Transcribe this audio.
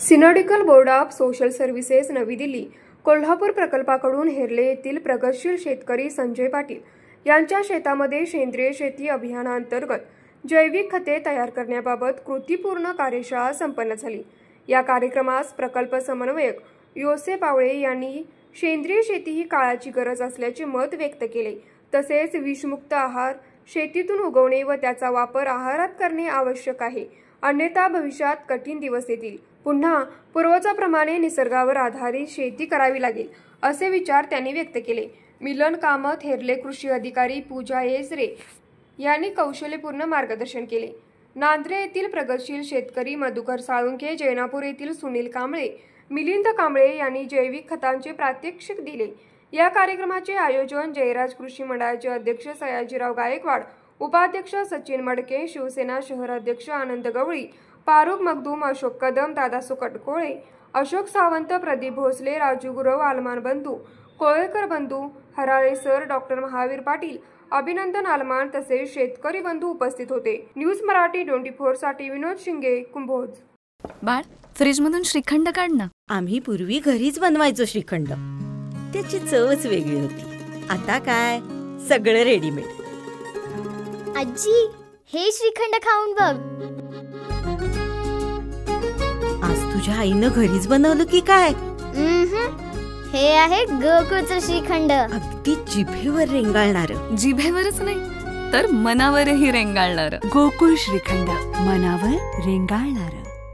सिनॉडिकल board of social services नवी दिल्ली कोल्हापूर प्रकल्पाकडून हेरले येथील प्रगतशील शेतकरी संजय पाटील यांच्या शेतामध्ये सेंद्रिय शेती अभियानांतर्गत जैविक खते तयार करण्याबाबत कृतीपूर्ण कार्यशाळा संपन्न झाली। या कार्यक्रमास प्रकल्प समन्वयक योसे पावळे यांनी सेंद्रिय शेती ही काळाची गरज असल्याचे मत व्यक्त केले। तसेच विषमुक्त आहार शेतीतून उगवणे व त्याचा वापर आहारात करणे आवश्यक आहे, अन्यथा भविष्यात कठीण दिवस येतील। पुन्हा पूर्वजाप्रमाणे निसर्गावर आधारित शेती करावी लागेल असे विचार त्यांनी व्यक्त केले। मिलन कामत हेरले कृषी अधिकारी पूजा येजरे यांनी कौशल्यपूर्ण मार्गदर्शन केले। नांद्रे येथील प्रगतशील शेतकरी मधुकर साळुंखे, जैनापूर येथील सुनील कांबळे, मिलिंद कांबळे यांनी जैविक खतांचे प्रात्यक्षिक दिले। या कार्यक्रमाचे आयोजन जयराज कृषी मंडळाचे अध्यक्ष सयाजीराव गायकवाड, उपाध्यक्ष सचिन मडके, शिवसेना शहर अध्यक्ष आनंद गवळी, फारुख मखदूम, अशोक कदम, दादा सुकटकोळे, अशोक सावंत, प्रदीप भोसले, राजू गुरव, आलमान बंधू, कोळेकर बंधू, हराळे सर, डॉक्टर महावीर पाटील, अभिनंदन आलमान तसेच शेतकरी बंधू उपस्थित होते। न्यूज मराठी 24 साठी विनोद शिंगे, कुंभोज। बाळ, फ्रीजमधून श्रीखंड काढ ना। आम्ही पूर्वी घरीच बनवायचो श्रीखंड, त्याची चवच वेगळी होती। आता काय सगळं रेडीमेड। आजी, हे श्रीखंड खाऊन बघ। आज तुझ्या आईनं घरीच बनवलं की काय? हे आहे गोकुळचं श्रीखंड। अगदी जिभेवर रेंगाळणार। जिभेवरच नाही तर मनावरही रेंगाळणार। गोकुळ श्रीखंड, मनावर रेंगाळणार।